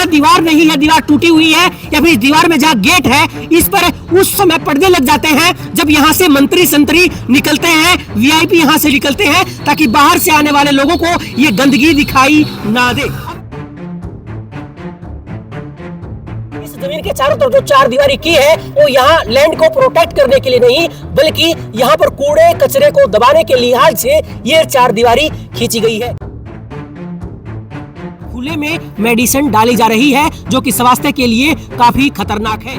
जहाँ दीवार नहीं है, दीवार टूटी हुई है, या फिर दीवार में जहाँ गेट है, इस पर उस समय पर्दे लग जाते हैं जब यहाँ से मंत्री संतरी निकलते हैं, वीआईपी यहाँ से निकलते हैं, ताकि बाहर से आने वाले लोगों को ये गंदगी दिखाई ना दे। इस जमीन के चारों तरफ जो चार दीवारी की है वो यहाँ लैंड को प्रोटेक्ट करने के लिए नहीं, बल्कि यहाँ पर कूड़े कचरे को दबाने के लिहाज से ये चार दीवारी खींची गई है। खुले में मेडिसिन डाली जा रही है जो कि स्वास्थ्य के लिए काफी खतरनाक है।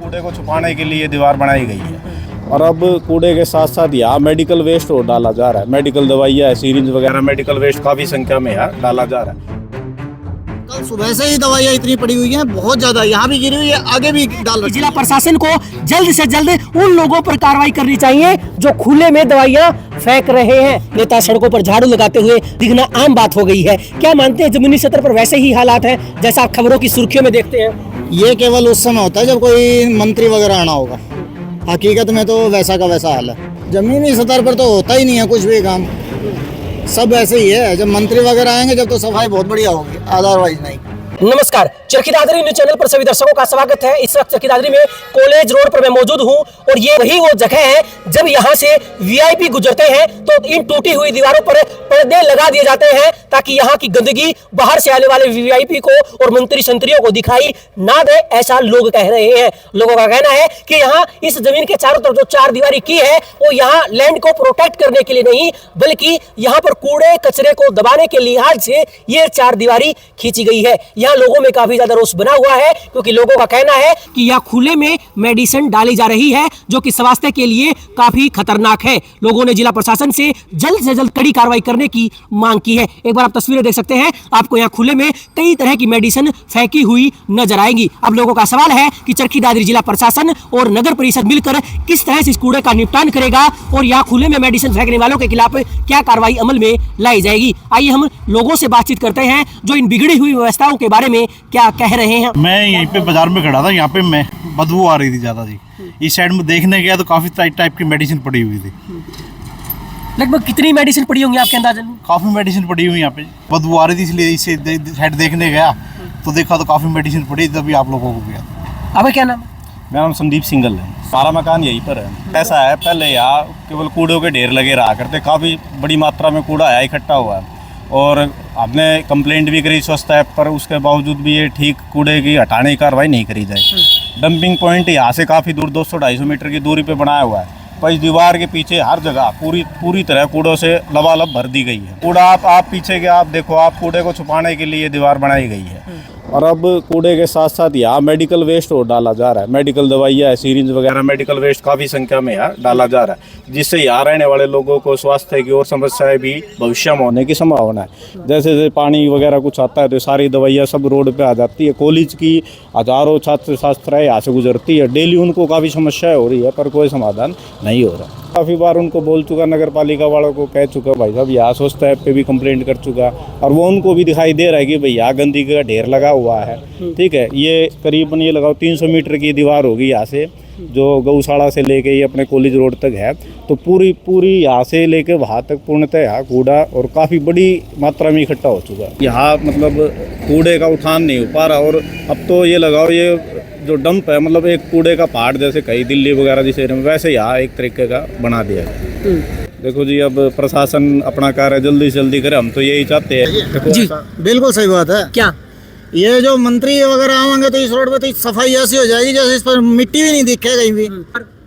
कूड़े को छुपाने के लिए दीवार बनाई गई है और अब कूड़े के साथ साथ यहाँ मेडिकल वेस्ट और डाला जा रहा है। मेडिकल दवाइयाँ, सीरिंज वगैरह, मेडिकल वेस्ट काफी संख्या में यहाँ डाला जा रहा है। कल सुबह से ही दवाइयाँ इतनी पड़ी हुई हैं, बहुत ज्यादा, यहाँ भी गिरी हुई है, आगे भी डाल रही है। जिला प्रशासन को जल्द से जल्द उन लोगों पर कार्रवाई करनी चाहिए जो खुले में दवाइयाँ फेंक रहे हैं। नेता सड़कों पर झाड़ू लगाते हुए दिखना आम बात हो गई है। क्या मानते हैं जमीनी स्तर पर वैसे ही हालात हैं जैसा आप खबरों की सुर्खियों में देखते हैं? ये केवल उस समय होता है जब कोई मंत्री वगैरह आना होगा, हकीकत में तो वैसा का वैसा हाल है। जमीनी स्तर पर तो होता ही नहीं है कुछ भी काम, सब ऐसे ही है। जब मंत्री वगैरह आएंगे जब तो सफाई बहुत बढ़िया होगी, अदरवाइज नहीं। नमस्कार, चरखी दादरी न्यूज चैनल पर सभी दर्शकों का स्वागत है। इस वक्त चरखी दादरी में कॉलेज रोड पर मैं मौजूद हूं और ये वही वो जगह है जब यहां से वीआईपी गुजरते हैं तो इन टूटी हुई दीवारों पर पर्दे लगा दिए जाते हैं ताकि यहां की गंदगी बाहर से आने वाले वीआईपी को और मंत्री संतरियों को दिखाई ना दे, ऐसा लोग कह रहे हैं। लोगों का कहना है कि यहाँ इस जमीन के चारों तरफ जो चार दीवारी की है वो यहाँ लैंड को प्रोटेक्ट करने के लिए नहीं, बल्कि यहाँ पर कूड़े कचरे को दबाने के लिहाज से ये चार दीवारी खींची गई है। यहाँ लोगों में काफी ज्यादा रोष बना हुआ है क्योंकि लोगों का कहना है कि यहाँ खुले में मेडिसिन डाली जा रही है जो कि स्वास्थ्य के लिए काफी खतरनाक है। लोगों ने जिला प्रशासन से जल्द कड़ी कार्रवाई करने की मांग की है। एक बार आप तस्वीरें देख सकते हैं, आपको यहाँ खुले में कई तरह की मेडिसिन फेंकी हुई नजर आएंगी। अब लोगों का सवाल है कि चरखी दादरी जिला प्रशासन और नगर परिषद मिलकर किस तरह से इस कूड़े का निपटान करेगा और यहाँ खुले में मेडिसिन फेंकने वालों के खिलाफ क्या कार्रवाई अमल में लाई जाएगी। आइए हम लोगों से बातचीत करते हैं जो इन बिगड़ी हुई व्यवस्थाओं के बारे में क्या कह रहे हैं। मैं यहीं पे बाजार में खड़ा था, यहाँ पे मैं बदबू आ रही थी ज़्यादा जी। इस साइड में देखने गया तो काफ़ी टाइप की मेडिसिन पड़ी हुई थी। लगभग कितनी मेडिसिन पड़ी होंगी आपके अंदाजे में? काफ़ी मेडिसिन पड़ी हुई यहाँ पे, बदबू आ रही थी इसलिए इसे साइड देखने गया तो देखा तो काफ़ी मेडिसिन पड़ी, तभी आप लोगों को गया। अब क्या नाम? मेरा नाम संदीप सिंगल है, सारा मकान यहीं पर है। ऐसा है, पहले यहाँ केवल कूड़ों के ढेर लगे रहा करते, काफ़ी बड़ी मात्रा में कूड़ा आया इकट्ठा हुआ है और हमने कंप्लेंट भी करी स्वच्छता ऐप पर, उसके बावजूद भी ये ठीक कूड़े की हटाने की कार्रवाई नहीं करी जाए। डंपिंग पॉइंट यहाँ से काफ़ी दूर 200-250 मीटर की दूरी पे बनाया हुआ है, पर इस दीवार के पीछे हर जगह पूरी तरह कूड़ों से लबालब भर दी गई है। कूड़ा आप पीछे के आप देखो, आप कूड़े को छुपाने के लिए ये दीवार बनाई गई है और अब कूड़े के साथ साथ यहाँ मेडिकल वेस्ट और डाला जा रहा है। मेडिकल दवाइयाँ, सीरिंज वगैरह, मेडिकल वेस्ट काफ़ी संख्या में यहाँ डाला जा रहा है, जिससे यहाँ रहने वाले लोगों को स्वास्थ्य की और समस्याएं भी भविष्य में होने की संभावना है। जैसे जैसे पानी वगैरह कुछ आता है तो सारी दवाइयाँ सब रोड पे आ जाती है। कॉलेज की हजारों छात्र छात्राएं यहाँ से गुजरती है, डेली उनको काफ़ी समस्याएं हो रही है पर कोई समाधान नहीं हो रहा। काफ़ी बार उनको बोल चुका, नगर पालिका वालों को कह चुका, भाई साहब यहाँ स्वच्छता ऐप पे भी कंप्लेंट कर चुका और वो उनको भी दिखाई दे रहा है कि भाई यहाँ गंदगी का ढेर लगा हुआ है। ठीक है, ये करीबन ये लगाओ 300 मीटर की दीवार होगी यहाँ से, जो गौशाला से लेके ये अपने कॉलेज रोड तक है, तो पूरी यहाँ से लेके वहाँ तक पूर्णतः यहाँ कूड़ा और काफ़ी बड़ी मात्रा में इकट्ठा हो चुका है। यहाँ मतलब कूड़े का उठान नहीं हो पा रहा और अब तो ये लगाओ, ये जो डंप है मतलब एक कूड़े का पहाड़, जैसे कहीं दिल्ली वगैरह जिस एरिया में, वैसे यहाँ एक तरीके का बना दिया है। देखो जी, अब प्रशासन अपना कार्य जल्दी से जल्दी करे, हम तो यही चाहते हैं जी, बिल्कुल सही बात है। क्या ये जो मंत्री वगैरह आएंगे तो इस रोड पे तो सफाई ऐसी हो जाएगी जैसे इस पर मिट्टी भी नहीं दिखे कहीं भी।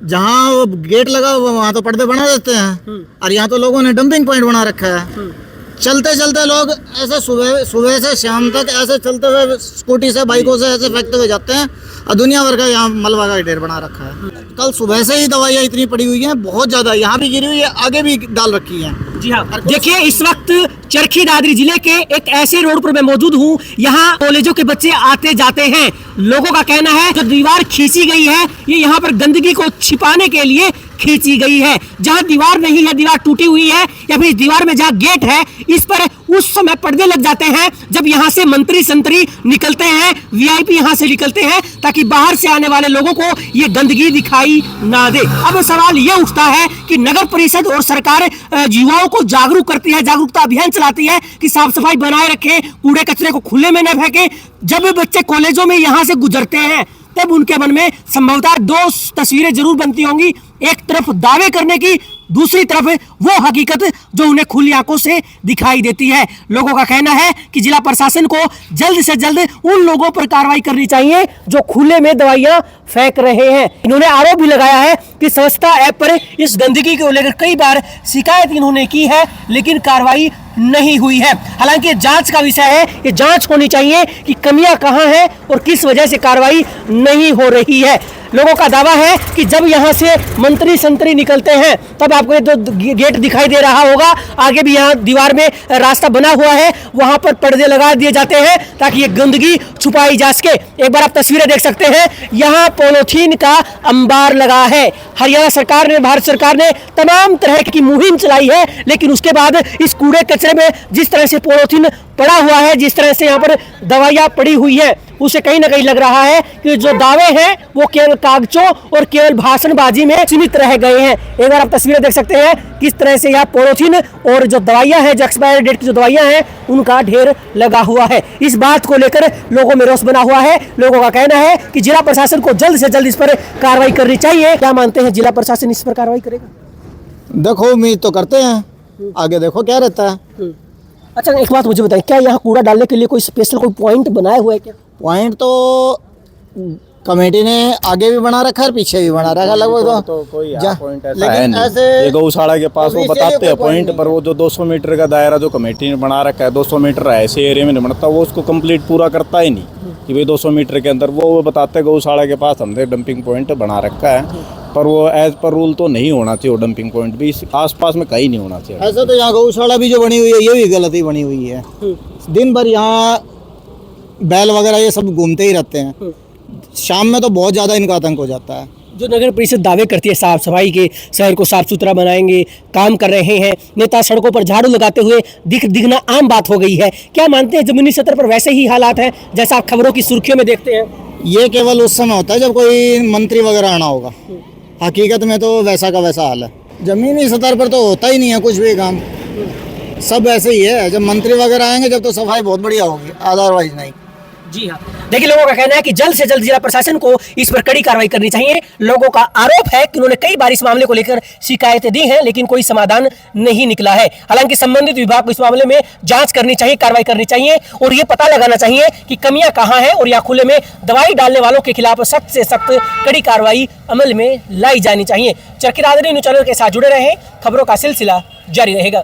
जहाँ वो गेट लगा हुआ वहाँ तो पर्दे बना देते हैं और यहाँ तो लोगों ने डंपिंग पॉइंट बना रखा है। चलते चलते लोग ऐसे सुबह से शाम तक ऐसे चलते हुए स्कूटी से, बाइकों से ऐसे फेंकते हुए जाते हैं और दुनिया भर का यहाँ मलबा का ढेर बना रखा है। कल सुबह से ही दवाइयाँ इतनी पड़ी हुई हैं, बहुत ज्यादा, यहाँ भी गिरी हुई है, आगे भी डाल रखी है। जी हाँ, देखिए इस वक्त चरखी दादरी जिले के एक ऐसे रोड पर मैं मौजूद हूँ, यहाँ कॉलेजों के बच्चे आते जाते हैं। लोगों का कहना है जो दीवार खींची गई है ये यहाँ पर गंदगी को छिपाने के लिए खींची गई है। जहाँ दीवार नहीं है, दीवार टूटी हुई है, या फिर दीवार में जहाँ गेट है, इस पर उस समय पर्दे लग जाते हैं जब यहाँ से मंत्री संतरी निकलते हैं, वीआईपी यहाँ से निकलते हैं, ताकि बाहर से आने वाले लोगों को ये गंदगी दिखाई ना दे। अब सवाल ये उठता है कि नगर परिषद और सरकार युवाओं को जागरूक करती है, जागरूकता अभियान चलाती है कि साफ सफाई बनाए रखें, कूड़े कचरे को खुले में न फेंकें। जब बच्चे कॉलेजों में यहाँ से गुजरते हैं तब उनके मन में संभवतः दो तस्वीरें जरूर बनती होंगी, एक तरफ दावे करने की, दूसरी तरफ वो हकीकत जो उन्हें खुली आंखों से दिखाई देती है। लोगों का कहना है कि जिला प्रशासन को जल्द से जल्द उन लोगों पर कार्रवाई करनी चाहिए जो खुले में दवाइयां फेंक रहे हैं। इन्होंने आरोप भी लगाया है कि स्वच्छता ऐप पर इस गंदगी को लेकर कई बार शिकायत इन्होंने की है, लेकिन कार्रवाई नहीं हुई है। हालांकि जांच का विषय है, ये जांच होनी चाहिए कि कमियां कहां हैं और किस वजह से कार्रवाई नहीं हो रही है। लोगों का दावा है कि जब यहाँ से मंत्री संतरी निकलते हैं तब आपको ये दो गेट दिखाई दे रहा होगा, आगे भी यहाँ दीवार में रास्ता बना हुआ है, वहां पर पर्दे लगा दिए जाते हैं ताकि ये गंदगी छुपाई जा सके। एक बार आप तस्वीरें देख सकते हैं, यहाँ पॉलीथीन का अंबार लगा है। हरियाणा सरकार ने, भारत सरकार ने तमाम तरह की मुहिम चलाई है, लेकिन उसके बाद इस कूड़े कचरे में जिस तरह से पॉलीथीन पड़ा हुआ है, जिस तरह से यहाँ पर दवाइयाँ पड़ी हुई है, उसे कहीं ना कहीं लग रहा है कि जो दावे हैं वो केवल कागजों और केवल भाषणबाजी में सीमित रह गए हैं। एक बार आप तस्वीरें देख सकते हैं किस तरह से यहाँ पॉलीथीन और जो दवाइयाँ हैं, जो एक्सपायरी डेट की जो दवाइयाँ हैं, उनका ढेर लगा हुआ है। इस बात को लेकर लोगों में रोष बना हुआ है। लोगों का कहना है कि जिला प्रशासन को जल्द से जल्द इस पर कार्रवाई करनी चाहिए। क्या मानते हैं, जिला प्रशासन इस पर कार्रवाई करेगा? देखो उम्मीद तो करते हैं, आगे देखो क्या रहता है। अच्छा, एक बात मुझे बताएं, क्या यहाँ कूड़ा डालने के लिए कोई स्पेशल कोई पॉइंट बनाया हुआ है क्या? पॉइंट तो कमेटी ने आगे भी बना रखा है, पीछे भी बना रखा है लगभग। तो कोई पॉइंट ऐसा लेकिन है नहीं। ऐसे ये गौशाला के पास वो अभी बताते इसीलिए हैं कोई पॉइंट, point पर वो जो 200 मीटर का दायरा जो कमेटी ने बना रखा है, 200 मीटर ऐसे एरिया में नहीं बनता, वो उसको कंप्लीट पूरा करता ही नहीं कि भाई 200 मीटर के अंदर। वो बताते हैं गौशाला के पास हमने डंपिंग पॉइंट बना रखा है, पर वो एज पर रूल तो नहीं होना चाहिए। वो डंपिंग पॉइंट भी आसपास में कहीं नहीं होना चाहिए। ऐसा तो यहाँ गौशाला भी जो बनी हुई है ये भी गलती बनी हुई है। दिन भर यहाँ बैल वगैरह ये सब घूमते ही रहते हैं, शाम में तो बहुत ज़्यादा इनका आतंक हो जाता है। जो नगर परिषद दावे करती है साफ सफाई के, शहर को साफ सुथरा बनाएंगे, काम कर रहे हैं, नेता सड़कों पर झाड़ू लगाते हुए दिखना आम बात हो गई है। क्या मानते हैं जमीनी स्तर पर वैसे ही हालात हैं जैसा आप खबरों की सुर्खियों में देखते हैं? ये केवल उस समय होता है जब कोई मंत्री वगैरह आना होगा, हकीकत में तो वैसा का वैसा हाल है। जमीनी स्तर पर तो होता ही नहीं है कुछ भी काम, सब ऐसे ही है। जब मंत्री वगैरह आएंगे जब तो सफाई बहुत बढ़िया होगी, अदरवाइज नहीं। जी हाँ, देखिए लोगों का कहना है कि जल्द से जल्द जिला प्रशासन को इस पर कड़ी कार्रवाई करनी चाहिए। लोगों का आरोप है कि उन्होंने कई बार इस मामले को लेकर शिकायतें दी हैं, लेकिन कोई समाधान नहीं निकला है। हालांकि संबंधित विभाग को इस मामले में जांच करनी चाहिए, कार्रवाई करनी चाहिए और ये पता लगाना चाहिए कि कमियां कहां हैं और या खुले में दवाई डालने वालों के खिलाफ सख्त से सख्त कड़ी कार्रवाई अमल में लाई जानी चाहिए। चरखी दादरी न्यूज़ चैनल के साथ जुड़े रहें, खबरों का सिलसिला जारी रहेगा।